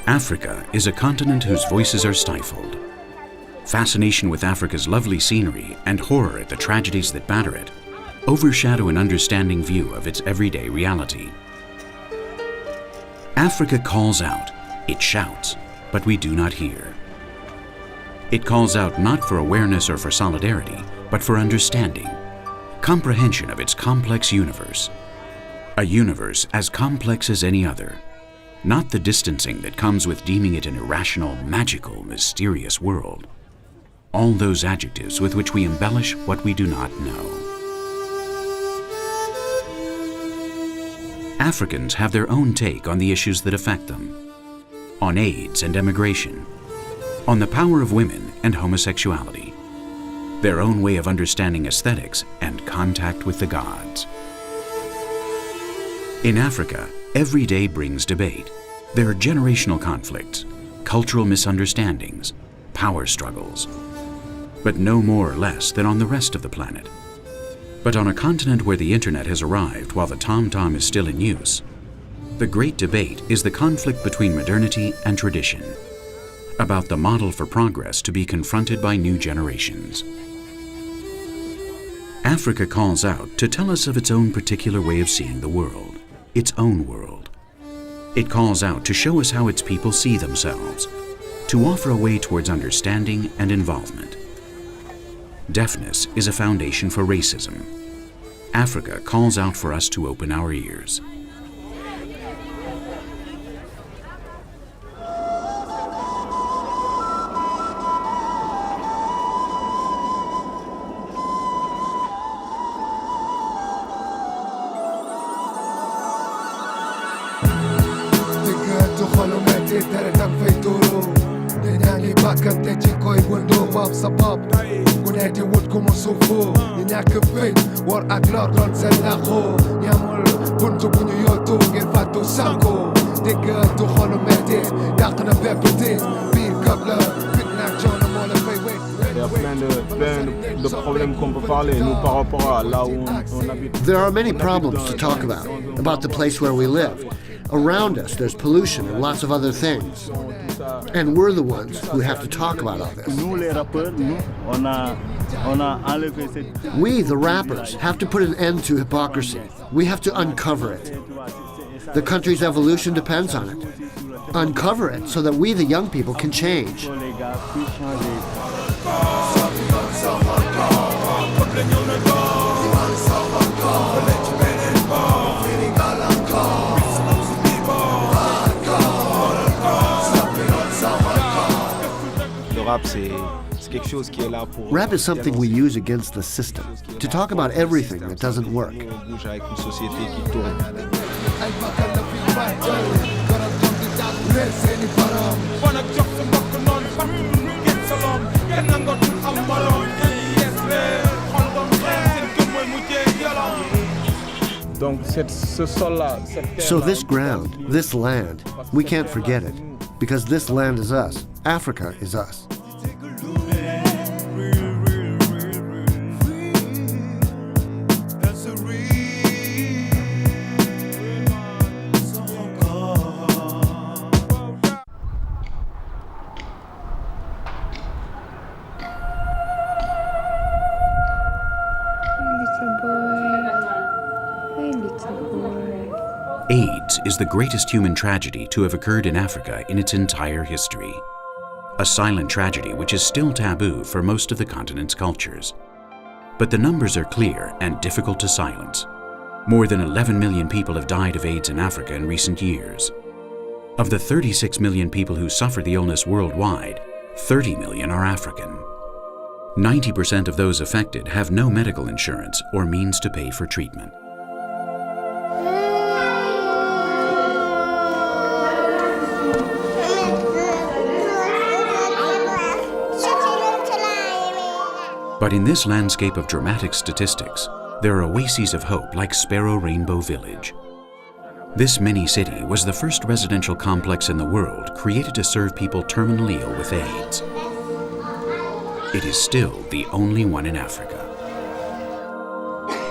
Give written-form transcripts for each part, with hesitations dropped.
Africa is a continent whose voices are stifled. Fascination with Africa's lovely scenery and horror at the tragedies that batter it overshadow an understanding view of its everyday reality. Africa calls out, it shouts, but we do not hear. It calls out not for awareness or for solidarity, but for understanding, comprehension of its complex universe. A universe as complex as any other. Not the distancing that comes with deeming it an irrational, magical, mysterious world. All those adjectives with which we embellish what we do not know. Africans have their own take on the issues that affect them. On AIDS and emigration. On the power of women and homosexuality. Their own way of understanding aesthetics and contact with the gods. In Africa, every day brings debate. There are generational conflicts, cultural misunderstandings, power struggles. But no more or less than on the rest of the planet. But on a continent where the internet has arrived while the tom-tom is still in use, the great debate is the conflict between modernity and tradition, about the model for progress to be confronted by new generations. Africa calls out to tell us of its own particular way of seeing the world. Its own world. It calls out to show us how its people see themselves, to offer a way towards understanding and involvement. Deafness is a foundation for racism. Africa calls out for us to open our ears. There are many problems to talk about the place where we live. Around us, there's pollution and lots of other things. And we're the ones who have to talk about all this. We, the rappers, have to put an end to hypocrisy. We have to uncover it. The country's evolution depends on it. Uncover it so that we, the young people, can change. Rap is something we use against the system, to talk about everything that doesn't work. So this ground, this land, we can't forget it, because this land is us. Africa is us. AIDS is the greatest human tragedy to have occurred in Africa in its entire history. A silent tragedy which is still taboo for most of the continent's cultures. But the numbers are clear and difficult to silence. More than 11 million people have died of AIDS in Africa in recent years. Of the 36 million people who suffer the illness worldwide, 30 million are African. 90% of those affected have no medical insurance or means to pay for treatment. But in this landscape of dramatic statistics, there are oases of hope like Sparrow Rainbow Village. This mini-city was the first residential complex in the world created to serve people terminally ill with AIDS. It is still the only one in Africa.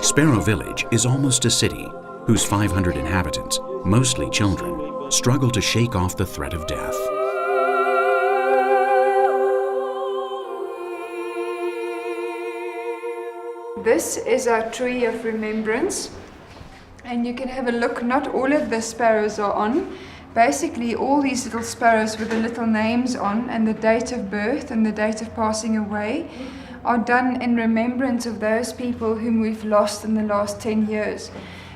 Sparrow Village is almost a city whose 500 inhabitants, mostly children, struggle to shake off the threat of death. This is our tree of remembrance, and you can have a look. Not all of the sparrows are on. Basically, all these little sparrows with the little names on and the date of birth and the date of passing away are done in remembrance of those people whom we've lost in the last 10 years.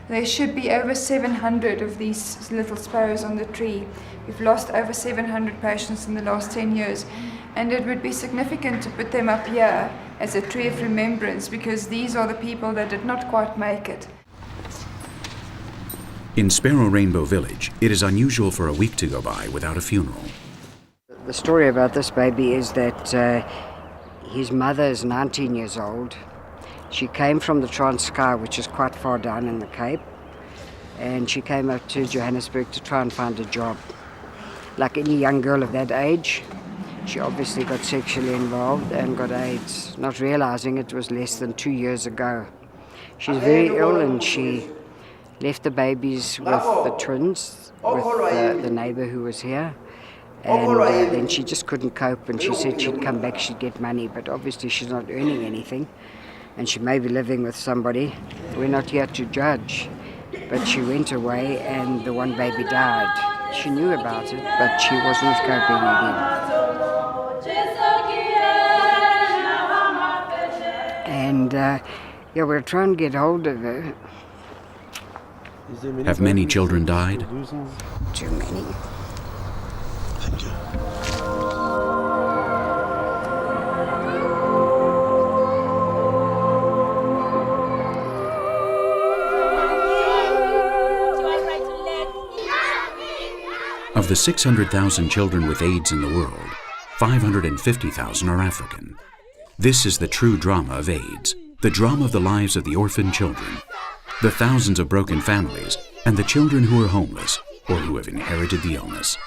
There should be over 700 of these little sparrows on the tree. We've lost over 700 patients in the last 10 years, and it would be significant to put them up here as a tree of remembrance, because these are the people that did not quite make it. In Sparrow Rainbow Village, it is unusual for a week to go by without a funeral. The story about this baby is that his mother is 19 years old. She came from the Transkei, which is quite far down in the Cape, and she came up to Johannesburg to try and find a job. Like any young girl of that age, she obviously got sexually involved and got AIDS, not realizing it was less than 2 years ago. She's very ill, and she left the babies with the twins, with the neighbor who was here. And then she just couldn't cope, and she said she'd come back, she'd get money, but obviously she's not earning anything, and she may be living with somebody. We're not here to judge, but she went away and the one baby died. She knew about it, but she wasn't coping again. And yeah, we're trying to get hold of her. Have many children died? Too many. Thank you. Of the 600,000 children with AIDS in the world, 550,000 are African. This is the true drama of AIDS, the drama of the lives of the orphan children, the thousands of broken families, and the children who are homeless or who have inherited the illness.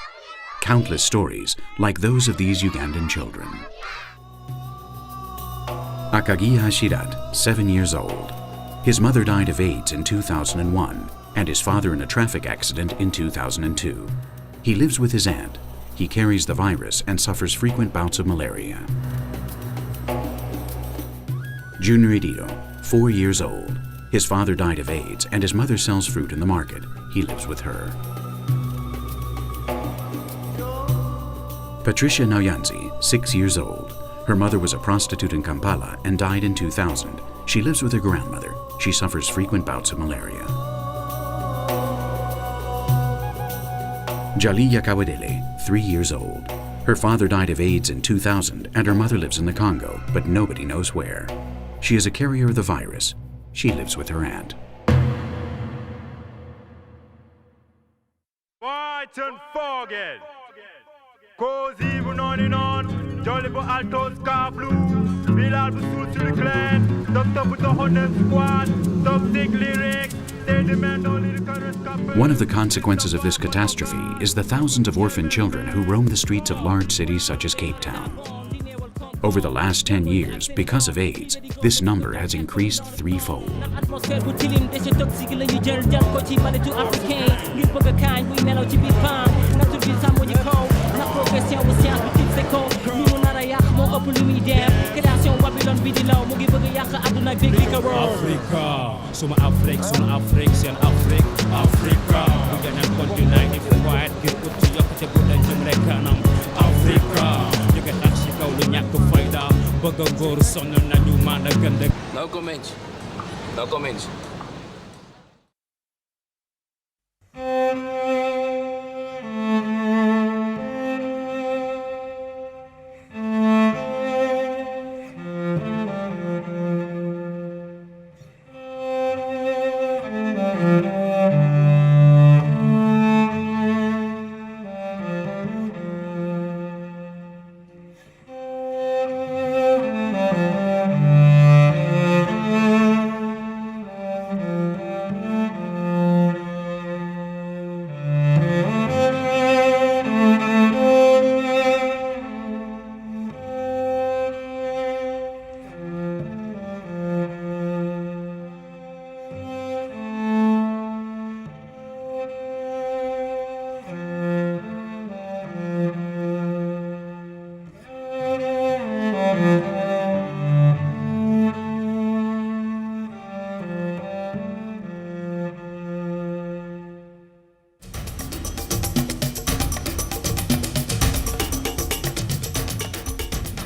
Countless stories like those of these Ugandan children. Akagiya Shirat, 7 years old. His mother died of AIDS in 2001 and his father in a traffic accident in 2002. He lives with his aunt. He carries the virus and suffers frequent bouts of malaria. Junior Idito, 4 years old. His father died of AIDS and his mother sells fruit in the market. He lives with her. Patricia Nauyanzi, 6 years old. Her mother was a prostitute in Kampala and died in 2000. She lives with her grandmother. She suffers frequent bouts of malaria. Jaliya Kawadele, 3 years old. Her father died of AIDS in 2000 and her mother lives in the Congo, but nobody knows where. She is a carrier of the virus. She lives with her aunt. Fight and forget. Cause even on and on, jolly for Altos Car Blue, Bilal Busul to the clan, top with the Honda squad, top sick lyrics, they demand only the current couple. One of the consequences of this catastrophe is the thousands of orphan children who roam the streets of large cities such as Cape Town. Over the last 10 years, because of AIDS, this number has increased threefold. No comments. No comments.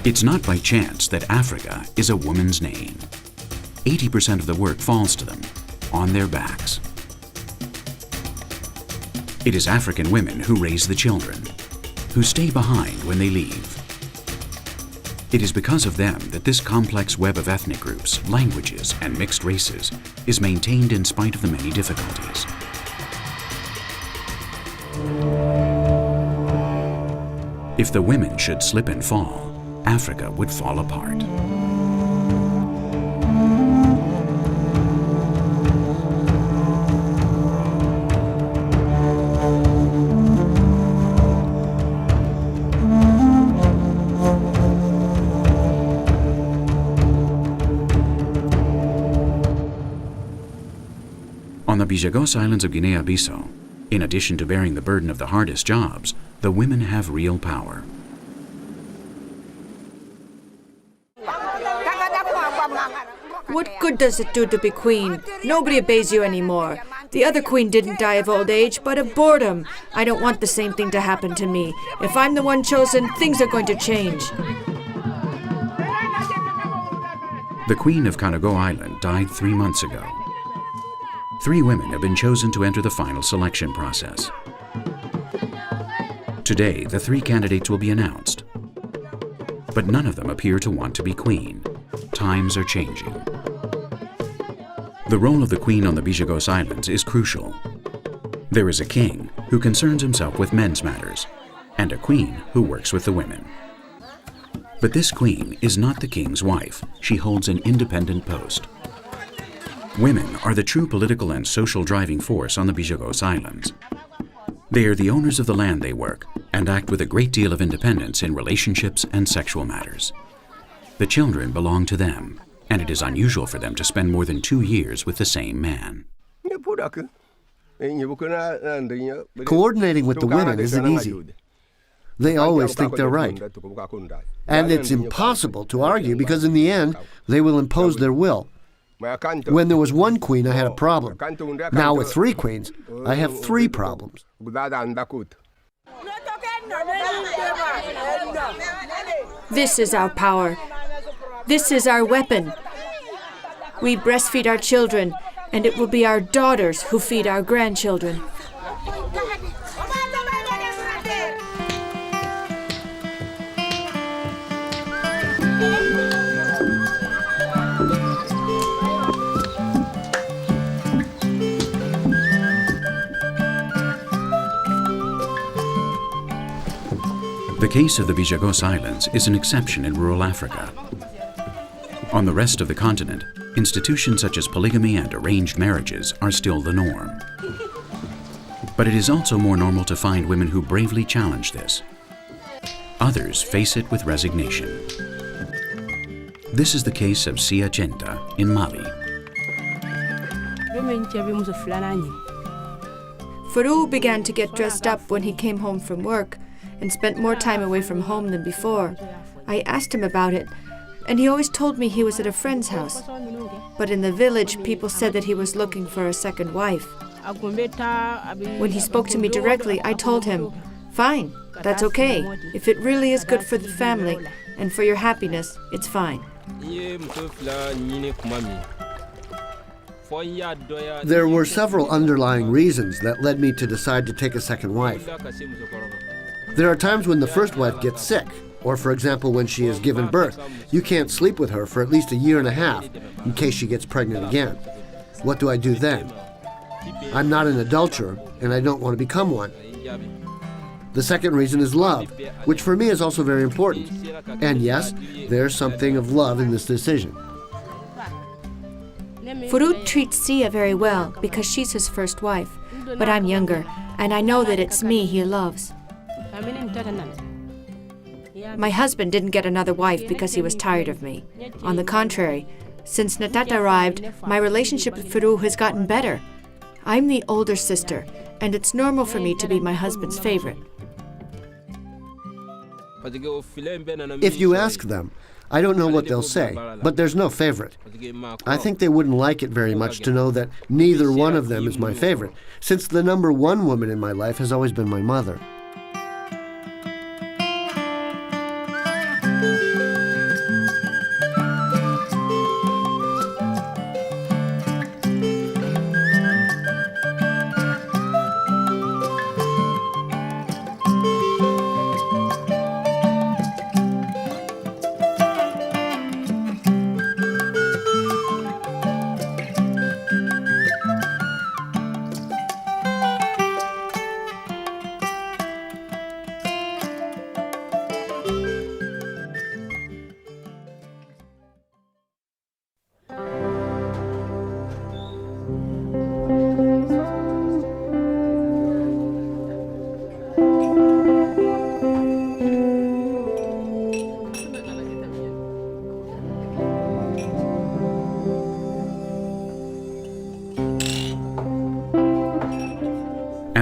It's not by chance that Africa is a woman's name. 80% of the work falls to them, on their backs. It is African women who raise the children, who stay behind when they leave. It is because of them that this complex web of ethnic groups, languages, and mixed races is maintained in spite of the many difficulties. If the women should slip and fall, Africa would fall apart. On the Bijagos Islands of Guinea-Bissau, in addition to bearing the burden of the hardest jobs, the women have real power. What good does it do to be queen? Nobody obeys you anymore. The other queen didn't die of old age, but of boredom. I don't want the same thing to happen to me. If I'm the one chosen, things are going to change. The Queen of Kanago Island died 3 months ago. 3 women have been chosen to enter the final selection process. Today, the 3 candidates will be announced. But none of them appear to want to be queen. Times are changing. The role of the queen on the Bijagos Islands is crucial. There is a king who concerns himself with men's matters, and a queen who works with the women. But this queen is not the king's wife. She holds an independent post. Women are the true political and social driving force on the Bijagos Islands. They are the owners of the land they work and act with a great deal of independence in relationships and sexual matters. The children belong to them, and it is unusual for them to spend more than 2 years with the same man. Coordinating with the women isn't easy. They always think they're right. And it's impossible to argue because in the end, they will impose their will. When there was 1 queen, I had a problem. Now with 3 queens, I have 3 problems. This is our power. This is our weapon. We breastfeed our children, and it will be our daughters who feed our grandchildren. The case of the Bijagos Islands is an exception in rural Africa. On the rest of the continent, institutions such as polygamy and arranged marriages are still the norm. But it is also more normal to find women who bravely challenge this. Others face it with resignation. This is the case of Sia Chenta in Mali. Farouk began to get dressed up when he came home from work and spent more time away from home than before. I asked him about it, and he always told me he was at a friend's house. But in the village, people said that he was looking for a second wife. When he spoke to me directly, I told him, "Fine, that's okay. If it really is good for the family and for your happiness, it's fine." There were several underlying reasons that led me to decide to take a second wife. There are times when the first wife gets sick, or for example when she has given birth. You can't sleep with her for at least a year and a half in case she gets pregnant again. What do I do then? I'm not an adulterer, and I don't want to become one. The second reason is love, which for me is also very important. And yes, there's something of love in this decision. Farouk treats Sia very well because she's his first wife, but I'm younger, and I know that it's me he loves. My husband didn't get another wife because he was tired of me. On the contrary, since Natat arrived, my relationship with Farouk has gotten better. I'm the older sister, and it's normal for me to be my husband's favorite. If you ask them, I don't know what they'll say, but there's no favorite. I think they wouldn't like it very much to know that neither one of them is my favorite, since the number 1 woman in my life has always been my mother.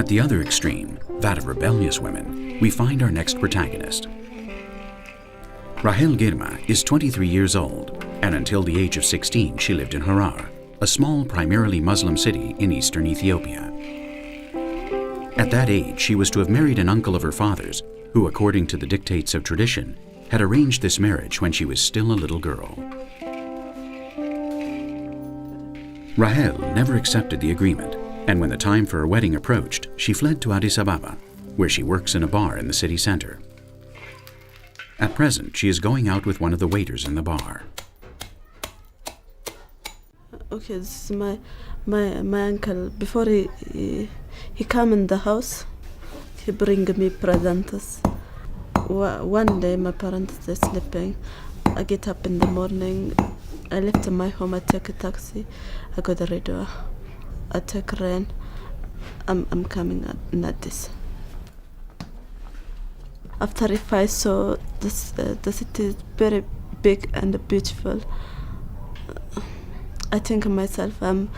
the other extreme, that of rebellious women, we find our next protagonist. Rahel Girma is 23 years old, and until the age of 16 she lived in Harar, a small primarily Muslim city in eastern Ethiopia. At that age, she was to have married an uncle of her father's, who, according to the dictates of tradition, had arranged this marriage when she was still a little girl. Rahel never accepted the agreement, and when the time for her wedding approached, she fled to Addis Ababa, where she works in a bar in the city center. At present, she is going out with one of the waiters in the bar. Okay, this is my uncle. Before he come in the house, he bring me presents. One day my parents are sleeping. I get up in the morning. I left my home. I take a taxi. I go to the radio. I take rain. I'm coming at this. After if I saw this, the city is very big and beautiful. I think myself I'm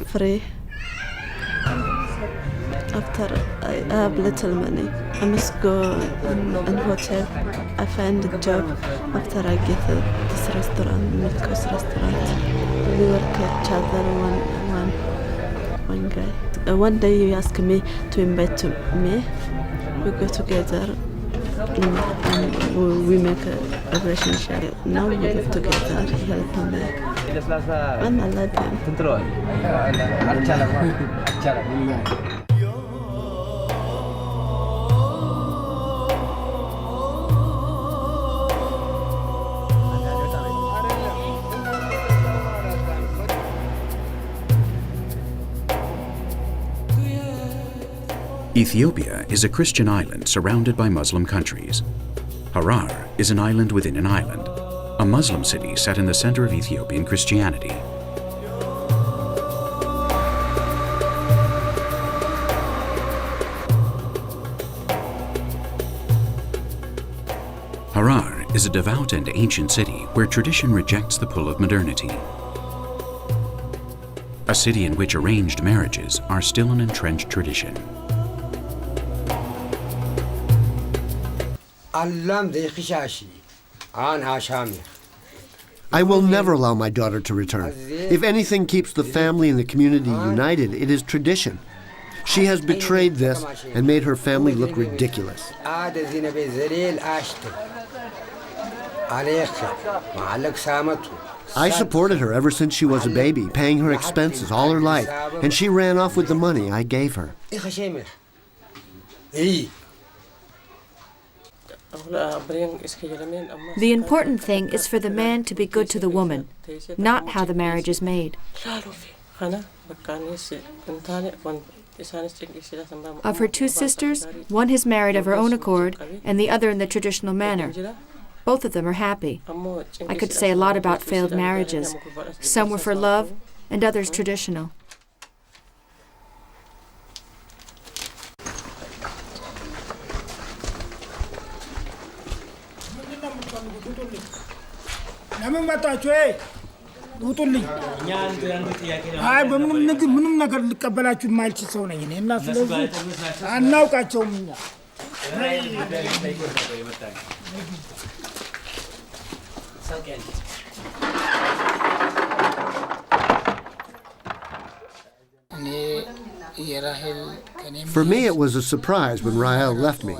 free. After I have little money, I must go in hotel. I find a job. After I get this restaurant, Milk Coast restaurant, we work each other one guy. One day he asked me to invite to me. We go together. And we make a relationship. Now we live together. He helps me. And I love him. Ethiopia is a Christian island surrounded by Muslim countries. Harar is an island within an island, a Muslim city set in the center of Ethiopian Christianity. Harar is a devout and ancient city where tradition rejects the pull of modernity. A city in which arranged marriages are still an entrenched tradition. I will never allow my daughter to return. If anything keeps the family and the community united, it is tradition. She has betrayed this and made her family look ridiculous. I supported her ever since she was a baby, paying her expenses all her life, and she ran off with the money I gave her. The important thing is for the man to be good to the woman, not how the marriage is made. Of her two sisters, one has married of her own accord and the other in the traditional manner. Both of them are happy. I could say a lot about failed marriages. Some were for love and others traditional. ምንም ነገር ልቀበላችሁ የማልችል ሰው ነኝ እና ስለዚህ አናውቃቸውም እኛ For me, it was a surprise when Rahel left me.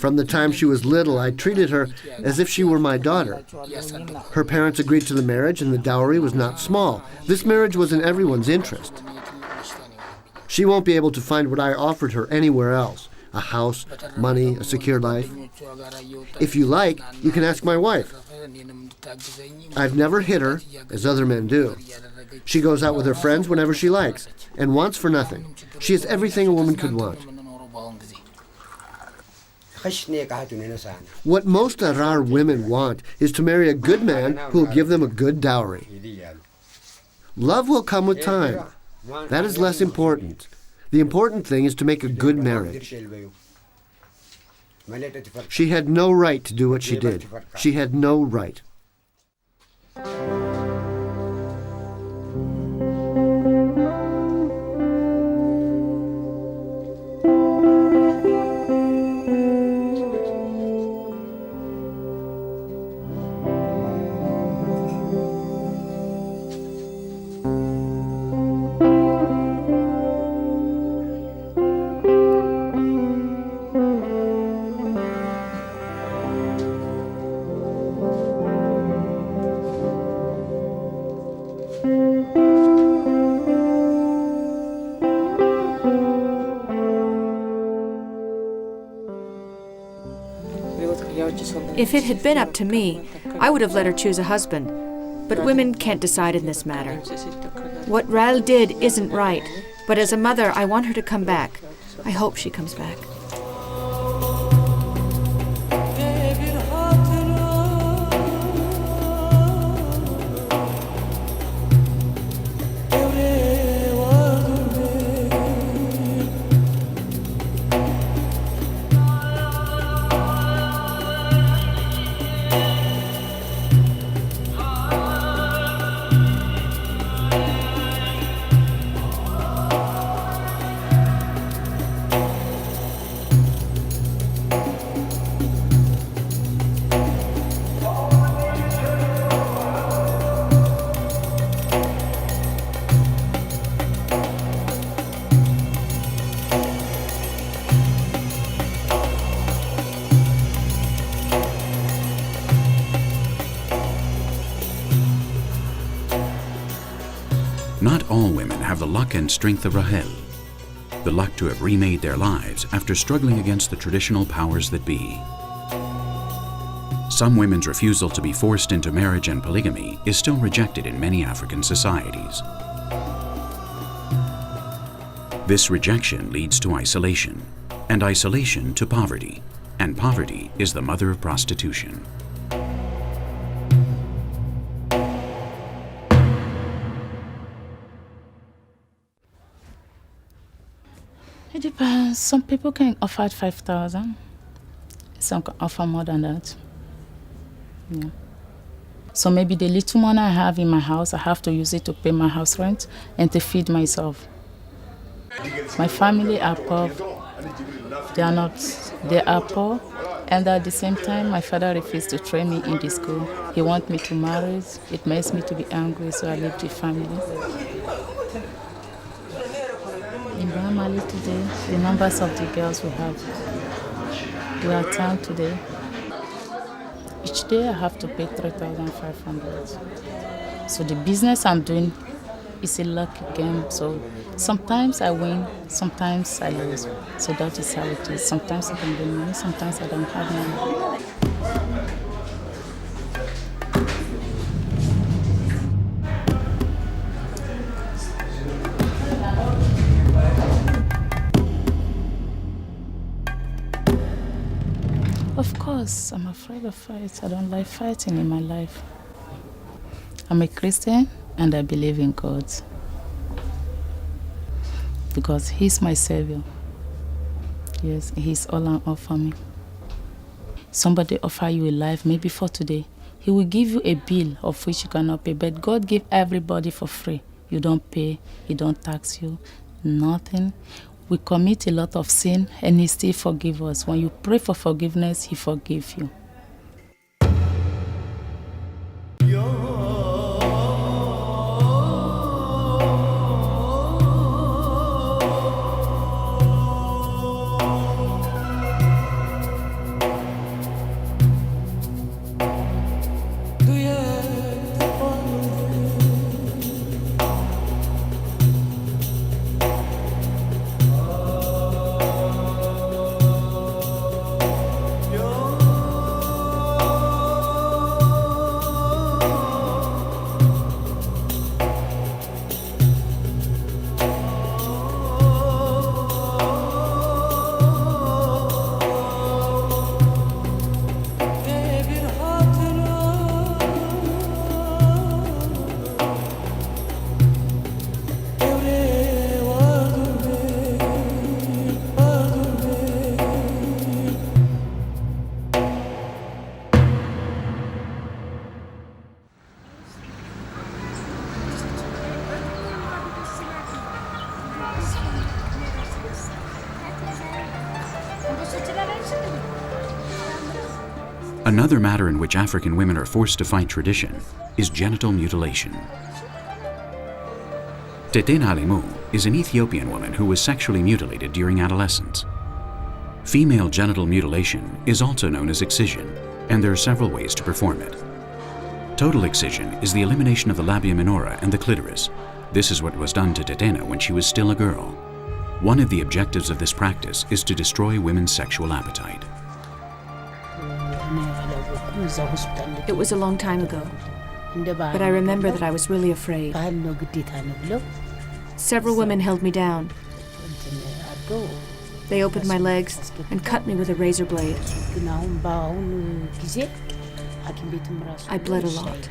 From the time she was little, I treated her as if she were my daughter. Her parents agreed to the marriage, and the dowry was not small. This marriage was in everyone's interest. She won't be able to find what I offered her anywhere else: a house, money, a secure life. If you like, you can ask my wife. I've never hit her, as other men do. She goes out with her friends whenever she likes, and wants for nothing. She has everything a woman could want. What most Harar women want is to marry a good man who will give them a good dowry. Love will come with time. That is less important. The important thing is to make a good marriage. She had no right to do what she did. She had no right. If it had been up to me, I would have let her choose a husband. But women can't decide in this matter. What Ral did isn't right, but as a mother, I want her to come back. I hope she comes back. Not all women have the luck and strength of Rahel, the luck to have remade their lives after struggling against the traditional powers that be. Some women's refusal to be forced into marriage and polygamy is still rejected in many African societies. This rejection leads to isolation, and isolation to poverty, and poverty is the mother of prostitution. It depends. Some people can offer 5,000. Some can offer more than that. Yeah. So maybe the little money I have in my house, I have to use it to pay my house rent and to feed myself. My family are poor. They are poor. And at the same time, my father refused to train me in the school. He wants me to marry. It makes me to be angry, so I leave the family. In Mali today, the numbers of the girls we have, we are 10 today. Each day I have to pay 3,500. So the business I'm doing is a lucky game. So sometimes I win, sometimes I lose. So that is how it is. Sometimes I can get money, sometimes I don't have money. Of course, I'm afraid of fights. I don't like fighting in my life. I'm a Christian and I believe in God. Because He's my Savior. Yes, He's all and all for me. Somebody offer you a life, maybe for today. He will give you a bill of which you cannot pay. But God gives everybody for free. You don't pay, He don't tax you, nothing. We commit a lot of sin and He still forgives us. When you pray for forgiveness, He forgives you. Another matter in which African women are forced to fight tradition is genital mutilation. Tetena Alemu is an Ethiopian woman who was sexually mutilated during adolescence. Female genital mutilation is also known as excision, and there are several ways to perform it. Total excision is the elimination of the labia minora and the clitoris. This is what was done to Tetena when she was still a girl. One of the objectives of this practice is to destroy women's sexual appetite. It was a long time ago, but I remember that I was really afraid. Several women held me down. They opened my legs and cut me with a razor blade. I bled a lot.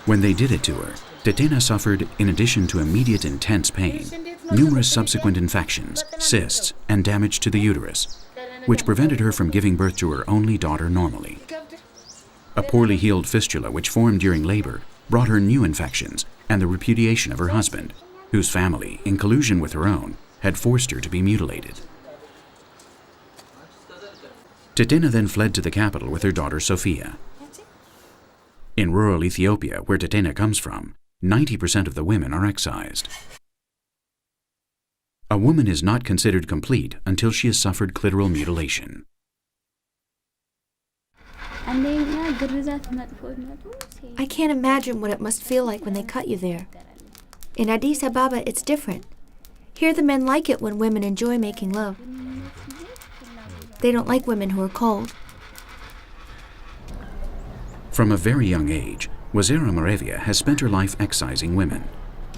When they did it to her, Tetena suffered, in addition to immediate intense pain, numerous subsequent infections, cysts, and damage to the uterus, which prevented her from giving birth to her only daughter normally. A poorly healed fistula which formed during labor brought her new infections and the repudiation of her husband, whose family, in collusion with her own, had forced her to be mutilated. Tetena then fled to the capital with her daughter Sophia. In rural Ethiopia, where Tetena comes from, 90% of the women are excised. A woman is not considered complete until she has suffered clitoral mutilation. I can't imagine what it must feel like when they cut you there. In Addis Ababa, it's different. Here the men like it when women enjoy making love. They don't like women who are cold. From a very young age, Wazira Moravia has spent her life excising women.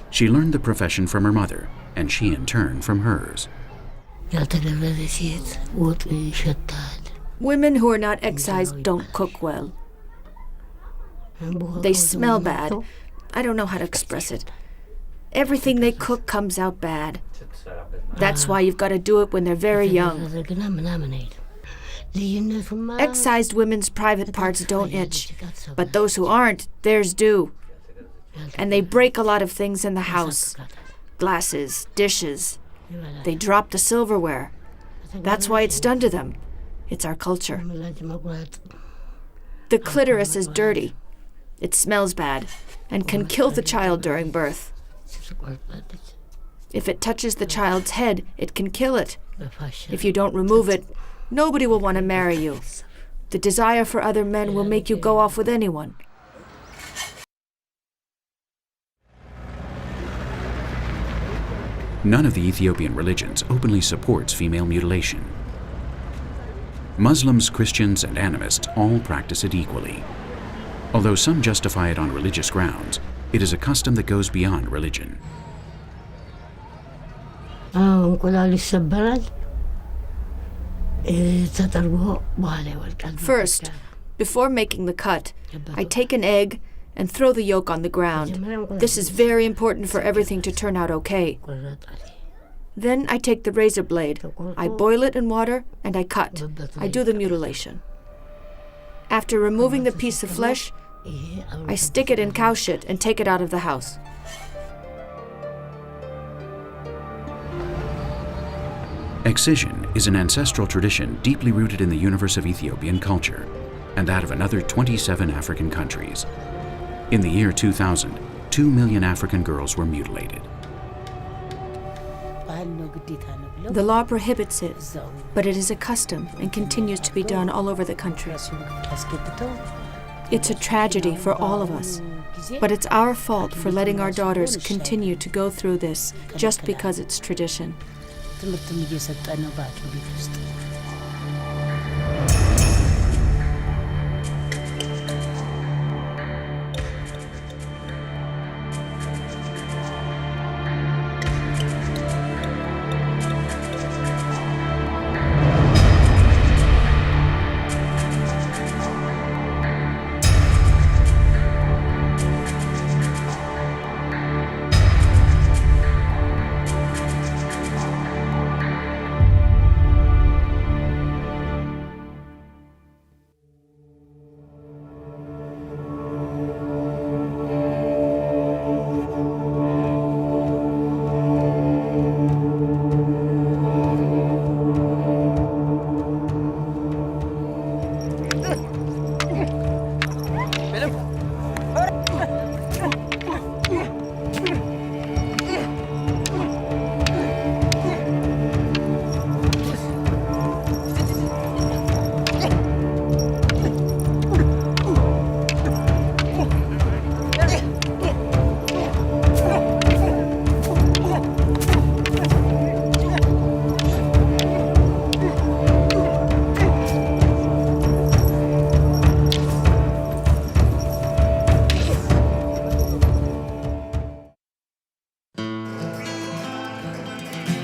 She learned the profession from her mother, and she in turn from hers. Women who are not excised don't cook well. They smell bad. I don't know how to express it. Everything they cook comes out bad. That's why you've got to do it when they're very young. Excised women's private parts don't itch, but those who aren't, theirs do. And they break a lot of things in the house. Glasses, dishes. They drop the silverware. That's why it's done to them. It's our culture. The clitoris is dirty. It smells bad and can kill the child during birth. If it touches the child's head, it can kill it. If you don't remove it, nobody will want to marry you. The desire for other men will make you go off with anyone. None of the Ethiopian religions openly supports female mutilation. Muslims, Christians, and animists all practice it equally. Although some justify it on religious grounds, it is a custom that goes beyond religion. First, before making the cut, I take an egg and throw the yolk on the ground. This is very important for everything to turn out okay. Then I take the razor blade, I boil it in water, and I cut. I do the mutilation. After removing the piece of flesh, I stick it in cow shit and take it out of the house. Excision is an ancestral tradition deeply rooted in the universe of Ethiopian culture and that of another 27 African countries. In the year 2000, 2 million African girls were mutilated. The law prohibits it, but it is a custom and continues to be done all over the country. It's a tragedy for all of us, but it's our fault for letting our daughters continue to go through this just because it's tradition.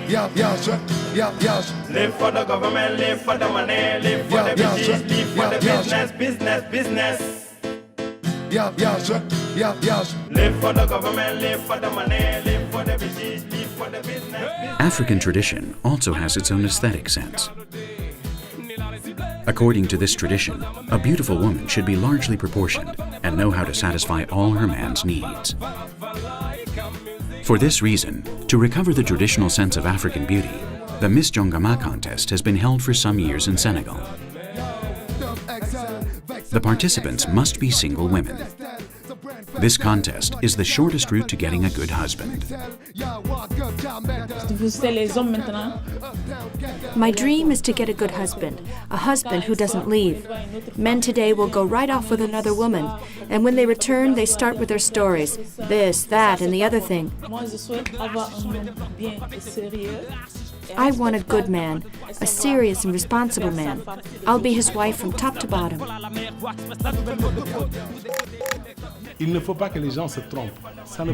Live for the government, live for the money, live for the business, live for the business. Live for the government, live for the money, live for the business, live for the business. African tradition also has its own aesthetic sense. According to this tradition, a beautiful woman should be largely proportioned and know how to satisfy all her man's needs. For this reason, to recover the traditional sense of African beauty, the Miss Jongama contest has been held for some years in Senegal. The participants must be single women. This contest is the shortest route to getting a good husband. My dream is to get a good husband, a husband who doesn't leave. Men today will go right off with another woman, and when they return, they start with their stories, this, that, and the other thing. I want a good man, a serious and responsible man. I'll be his wife from top to bottom.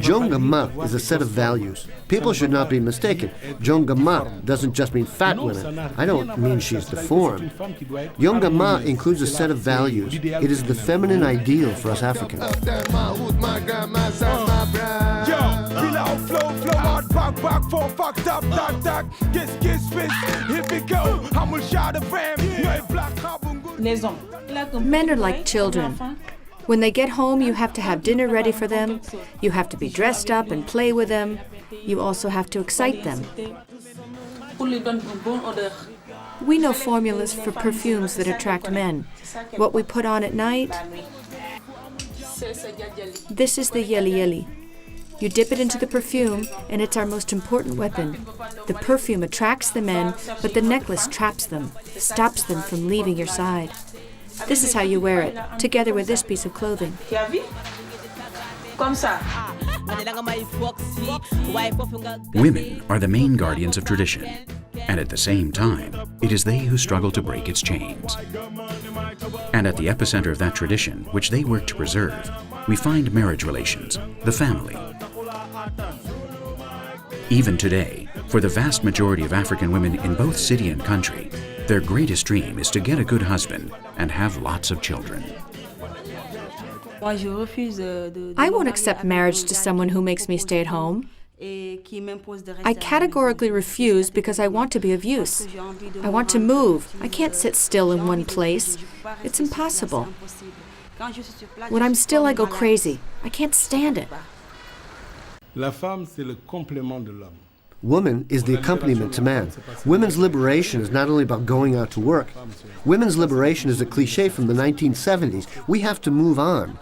Jongama is a set of values. People should not be mistaken. Jongama doesn't just mean fat women. I don't mean she's deformed. Jongama includes a set of values. It is the feminine ideal for us Africans. Men are like children. When they get home, you have to have dinner ready for them. You have to be dressed up and play with them. You also have to excite them. We know formulas for perfumes that attract men. What we put on at night. This is the yeli yeli. You dip it into the perfume, and it's our most important weapon. The perfume attracts the men, but the necklace traps them, stops them from leaving your side. This is how you wear it, together with this piece of clothing. Women are the main guardians of tradition, and at the same time, it is they who struggle to break its chains. And at the epicenter of that tradition, which they work to preserve, we find marriage relations, the family. Even today, for the vast majority of African women in both city and country, their greatest dream is to get a good husband and have lots of children. I won't accept marriage to someone who makes me stay at home. I categorically refuse because I want to be of use. I want to move. I can't sit still in one place. It's impossible. When I'm still, I go crazy. I can't stand it. Woman is the accompaniment to man. Women's liberation is not only about going out to work. Women's liberation is a cliché from the 1970s. We have to move on.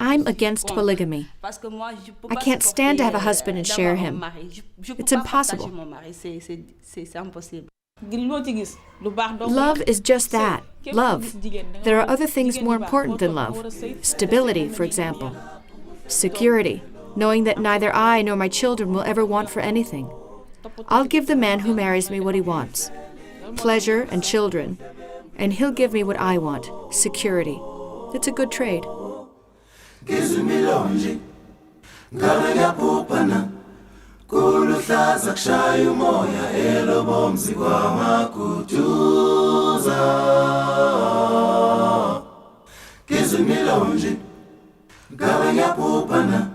I'm against polygamy. I can't stand to have a husband and share him. It's impossible. Love is just that, love. There are other things more important than love. Stability, for example. Security, knowing that neither I nor my children will ever want for anything. I'll give the man who marries me what he wants. Pleasure and children. And he'll give me what I want, security. It's a good trade. Kuluhlaza kushaya umoya elobomzi kwamakutuza Kizimilonje ngabe ngiyaphuphana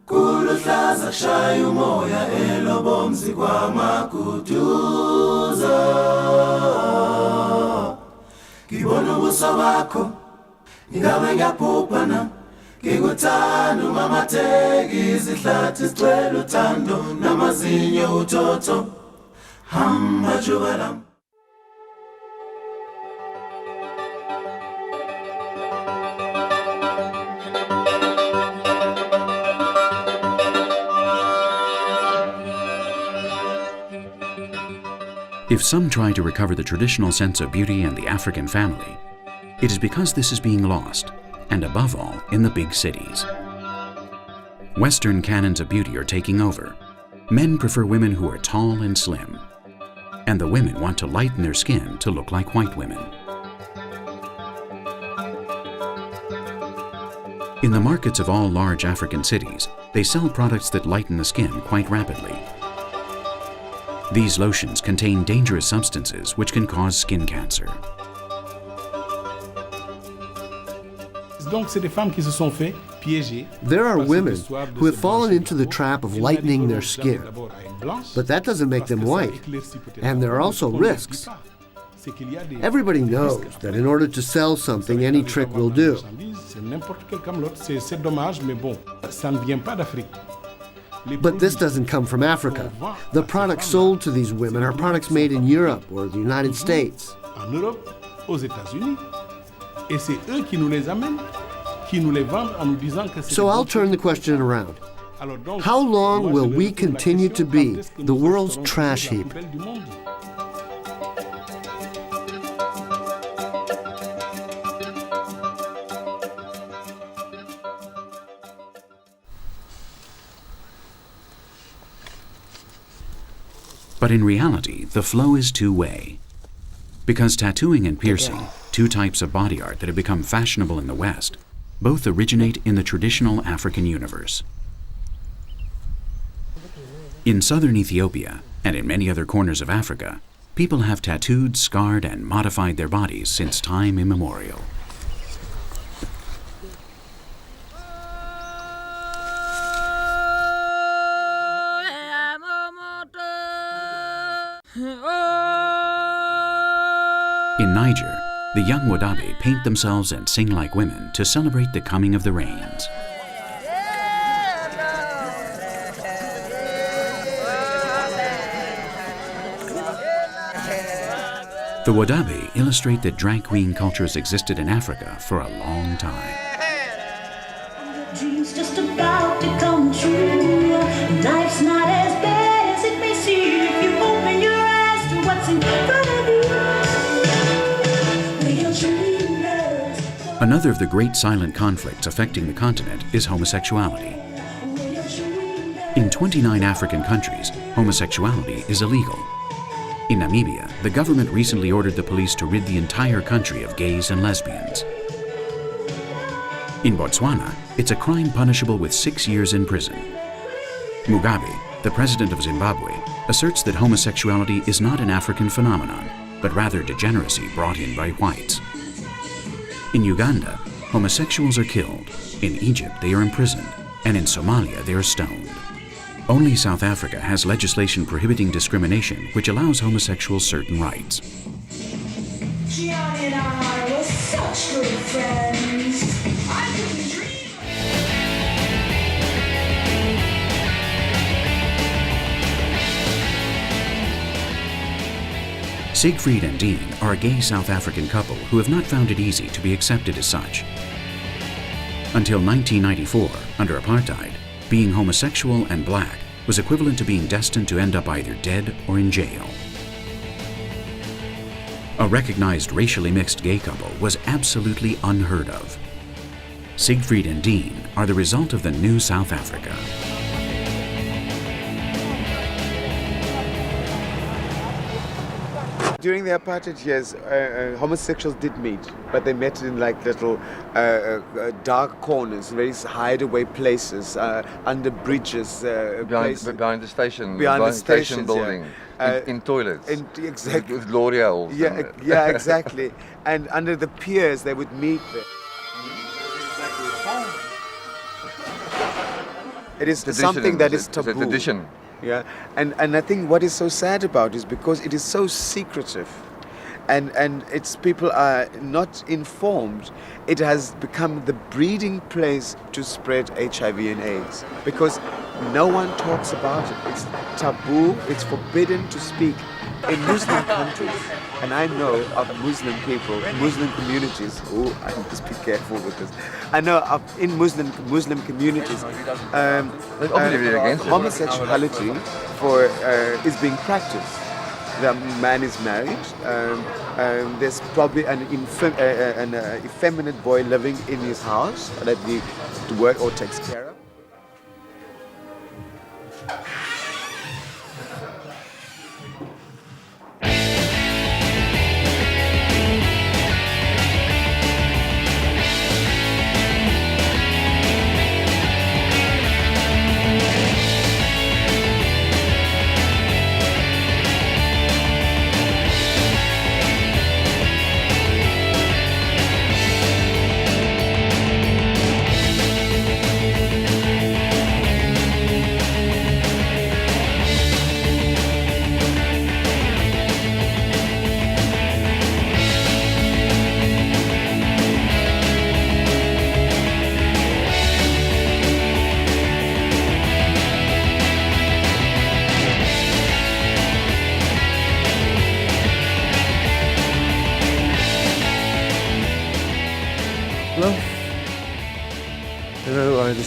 Kuluhlaza kushaya umoya elobomzi kwamakutuza Ngibona ubuso bakho ngabe ngiyaphuphana Ngikuthanda umamatheki izihlathi sicwele uthando namazinyo uthotho hamba jubalam If some try to recover the traditional sense of beauty and the African family, it is because this is being lost, and above all, in the big cities. Western canons of beauty are taking over. Men prefer women who are tall and slim, and the women want to lighten their skin to look like white women. In the markets of all large African cities, they sell products that lighten the skin quite rapidly. These lotions contain dangerous substances which can cause skin cancer. There are women who have fallen into the trap of lightening their skin, but that doesn't make them white, and there are also risks. Everybody knows that in order to sell something, any trick will do. But this doesn't come from Africa. The products sold to these women are products made in Europe or the United States. So I'll turn the question around. How long will we continue to be the world's trash heap? But in reality, the flow is two-way. Because tattooing and piercing, two types of body art that have become fashionable in the West, both originate in the traditional African universe. In southern Ethiopia, and in many other corners of Africa, people have tattooed, scarred, and modified their bodies since time immemorial. In Niger, the young Wadabe paint themselves and sing like women to celebrate the coming of the rains. The Wadabe illustrate that drag queen cultures existed in Africa for a long time. Dreams just about to come true. Life's not as bad as it may seem if you open your eyes to what's in front of you. Another of the great silent conflicts affecting the continent is homosexuality. In 29 African countries, homosexuality is illegal. In Namibia, the government recently ordered the police to rid the entire country of gays and lesbians. In Botswana, it's a crime punishable with 6 years in prison. Mugabe, the president of Zimbabwe, asserts that homosexuality is not an African phenomenon, but rather degeneracy brought in by whites. In Uganda, homosexuals are killed. In Egypt, they are imprisoned. And in Somalia, they are stoned. Only South Africa has legislation prohibiting discrimination, which allows homosexuals certain rights. Johnny and I were such good friends. I couldn't dream. Siegfried and Dean are a gay South African couple who have not found it easy to be accepted as such. Until 1994, under apartheid, being homosexual and black was equivalent to being destined to end up either dead or in jail. A recognized racially mixed gay couple was absolutely unheard of. Siegfried and Dean are the result of the new South Africa. During the apartheid years, homosexuals did meet, but they met in like little dark corners, very hideaway places, under bridges, behind the station, behind the station building, yeah. in toilets, exactly. with Gloria holes. Yeah, yeah, exactly. And under the piers, they would meet there. It is something that is taboo. It's a tradition. Yeah, and I think what is so sad about it is because it is so secretive, and its people are not informed. It has become the breeding place to spread HIV and AIDS because no one talks about it. It's taboo. It's forbidden to speak in Muslim countries. And I know of Muslim people, Muslim communities. Oh, I must be careful with this. I know of in Muslim communities, homosexuality is being practiced. The man is married. There's probably an effeminate boy living in his house that he to work or takes care of.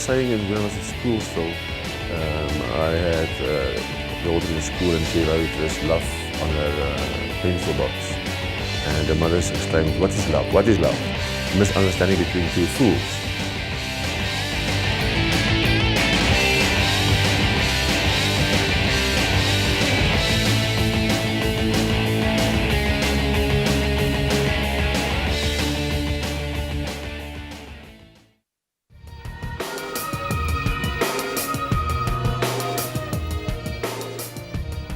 saying when I was in school still, I had daughter in school and she wrote this love on her pencil box. And the mother exclaimed, "What is love? What is love?" Misunderstanding between two fools.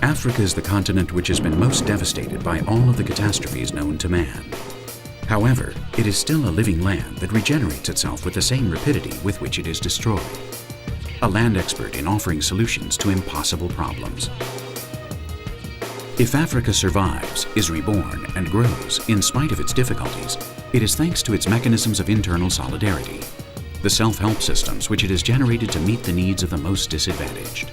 Africa is the continent which has been most devastated by all of the catastrophes known to man. However, it is still a living land that regenerates itself with the same rapidity with which it is destroyed. A land expert in offering solutions to impossible problems. If Africa survives, is reborn, and grows in spite of its difficulties, it is thanks to its mechanisms of internal solidarity, the self-help systems which it has generated to meet the needs of the most disadvantaged.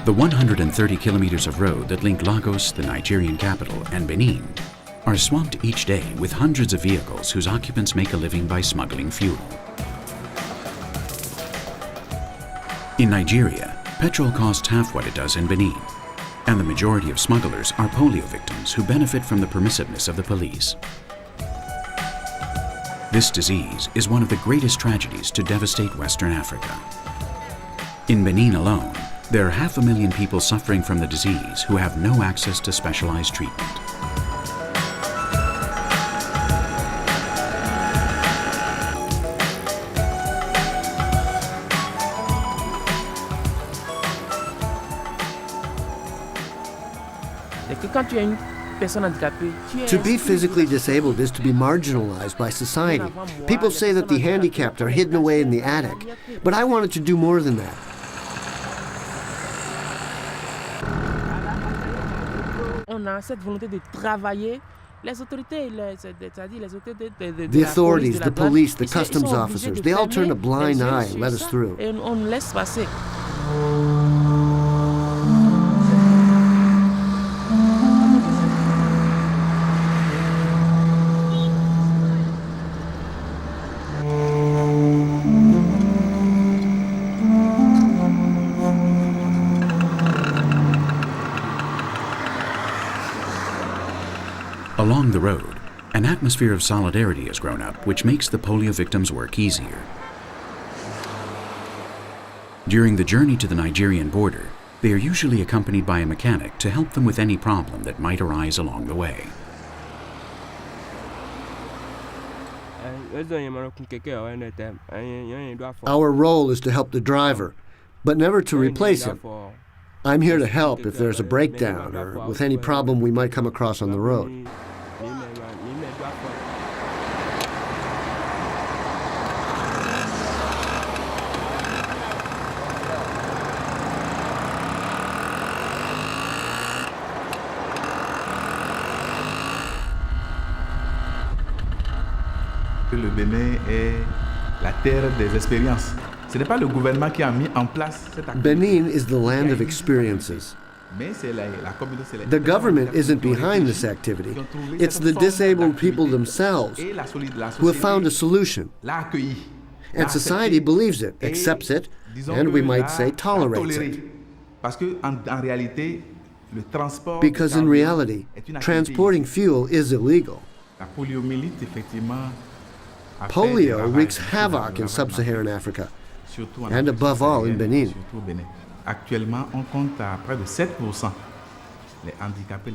The 130 kilometers of road that link Lagos, the Nigerian capital, and Benin are swamped each day with hundreds of vehicles whose occupants make a living by smuggling fuel. In Nigeria, petrol costs half what it does in Benin, and the majority of smugglers are polio victims who benefit from the permissiveness of the police. This disease is one of the greatest tragedies to devastate Western Africa. In Benin alone, there are 500,000 people suffering from the disease who have no access to specialized treatment. To be physically disabled is to be marginalized by society. People say that the handicapped are hidden away in the attic, but I wanted to do more than that. The authorities, the police, the customs officers, they all turn a blind eye and let us through. Along the road, an atmosphere of solidarity has grown up which makes the polio victims' work easier. During the journey to the Nigerian border, they are usually accompanied by a mechanic to help them with any problem that might arise along the way. Our role is to help the driver, but never to replace him. I'm here to help if there's a breakdown or with any problem we might come across on the road. Le Bénin est la terre des expériences. Ce n'est pas le gouvernement qui a mis en place cette activité. Benin is the land of experiences. The government isn't behind this activity. It's the disabled people themselves who have found a solution. And society believes it, accepts it, and we might say tolerates it. Because in reality, transporting fuel is illegal. Polio wreaks havoc in sub-Saharan Africa, and above all in Benin.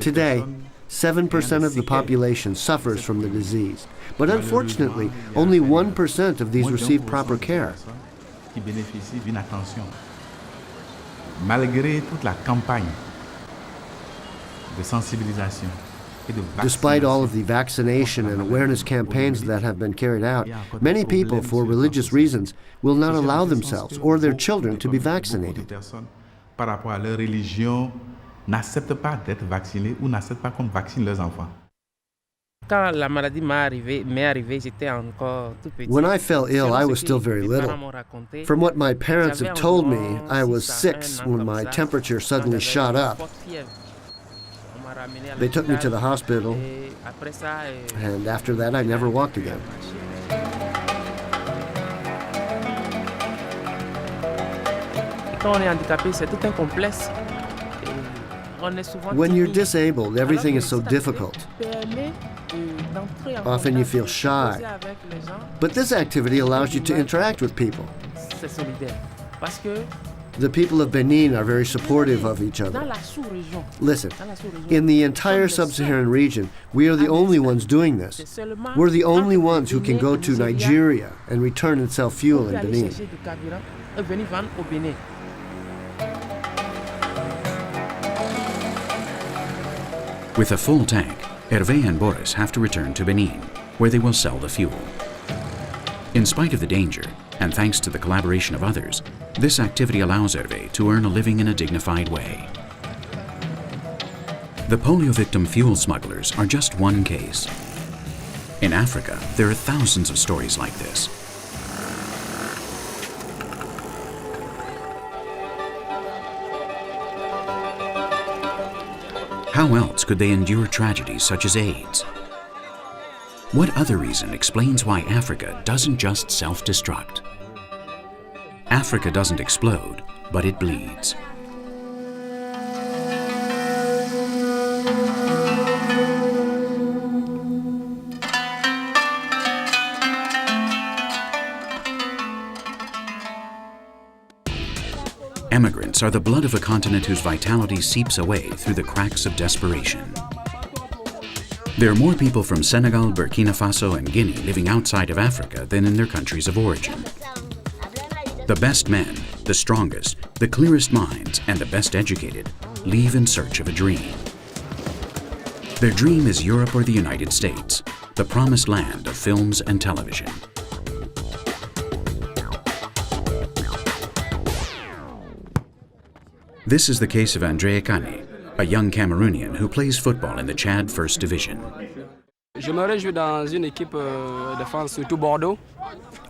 Today, 7% of the population suffers from the disease, but unfortunately, only 1% of these receive proper care. Despite all of the vaccination and awareness campaigns that have been carried out, many people, for religious reasons, will not allow themselves or their children to be vaccinated. n'acceptent pas d'être vaccinés ou n'acceptent pas qu'on vaccine leurs enfants. Quand la maladie m'est arrivée, j'étais encore tout petit. When I fell ill, I was still very little. From what my parents have told me, I was 6 when my temperature suddenly shot up. They took me to the hospital, and after that, I never walked again. Quand on est handicapé, c'est tout un complexe. When you're disabled, everything is so difficult. Often you feel shy. But this activity allows you to interact with people. The people of Benin are very supportive of each other. Listen, in the entire sub-Saharan region, we are the only ones doing this. We're the only ones who can go to Nigeria and return and sell fuel in Benin. With a full tank, Hervé and Boris have to return to Benin, where they will sell the fuel. In spite of the danger, and thanks to the collaboration of others, this activity allows Hervé to earn a living in a dignified way. The polio victim fuel smugglers are just one case. In Africa, there are thousands of stories like this. How else could they endure tragedies such as AIDS? What other reason explains why Africa doesn't just self-destruct? Africa doesn't explode, but it bleeds. Emigrants are the blood of a continent whose vitality seeps away through the cracks of desperation. There are more people from Senegal, Burkina Faso, and Guinea living outside of Africa than in their countries of origin. The best men, the strongest, the clearest minds, and the best educated leave in search of a dream. Their dream is Europe or the United States, the promised land of films and television. This is the case of André Kane, a young Cameroonian who plays football in the Chad First Division.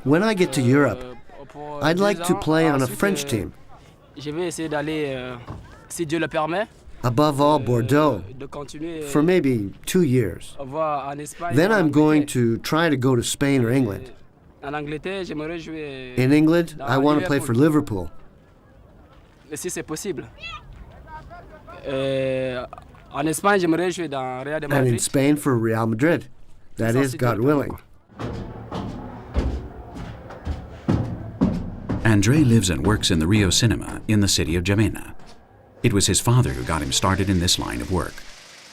When I get to Europe, I'd like to play on a French team. Above all, Bordeaux, for maybe 2 years. Then I'm going to try to go to Spain or England. In England, I want to play for Liverpool. Si c'est possible. En Espagne, j'aimerais jouer dans Real de Madrid. And in Spain for Real Madrid. That is, God willing. André lives and works in the Rio Cinema in the city of Jamena. It was his father who got him started in this line of work.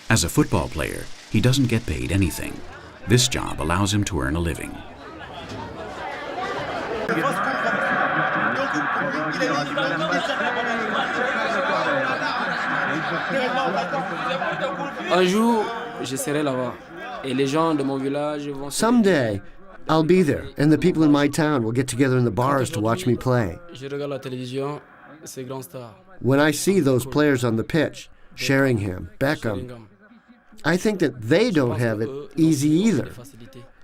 As a football player, he doesn't get paid anything. This job allows him to earn a living. Un jour, je serai là-bas, et les gens de mon village vont. Someday, I'll be there, and the people in my town will get together in the bars to watch me play. Je regarde la télévision, ces grands stars. When I see those players on the pitch, Sheringham, Beckham, I think that they don't have it easy either.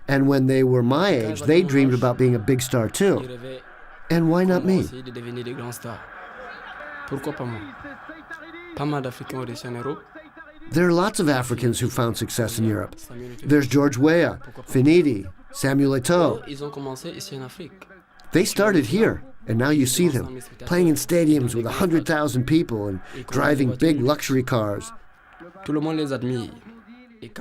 And when they were my age, they dreamed about being a big star too. And why not me? There are lots of Africans who found success in Europe. There's George Weah, Finidi, Samuel Eto'o. They started here, and now you see them, playing in stadiums with 100,000 people and driving big luxury cars.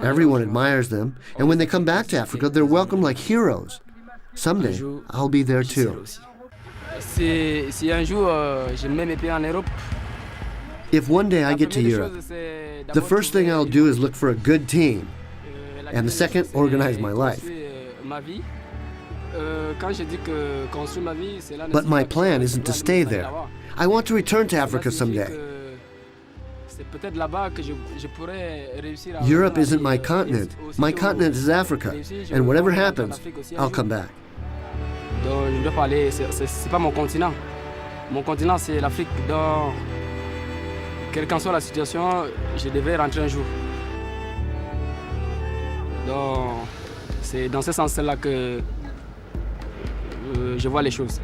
Everyone admires them, and when they come back to Africa, they're welcomed like heroes. Someday, I'll be there too. If one day I get to Europe, the first thing I'll do is look for a good team, and the second, organize my life. But my plan isn't to stay there. I want to return to Africa someday. Europe isn't my continent. My continent is Africa, and whatever happens, I'll come back. C'est pas mon continent. Mon continent, c'est l'Afrique. quelle qu'en soit la situation, je devais rentrer un jour. Donc, c'est dans ce sens-là que je vois les choses.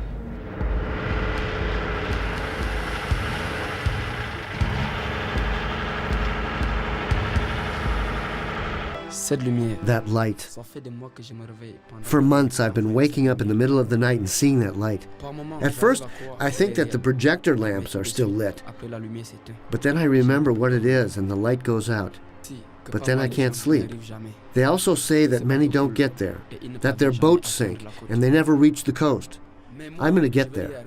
Cette lumière. That light. Ça fait des mois que je me réveille pendant. For months, I've been waking up in the middle of the night and seeing that light. At first, I think that the projector lamps are still lit. But then I remember what it is and the light goes out. But then I can't sleep. They also say that many don't get there, that their boats sink and they never reach the coast. I'm going to get there.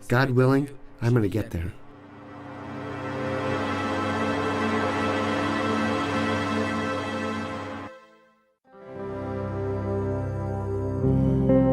God willing, I'm going to get there. Thank you.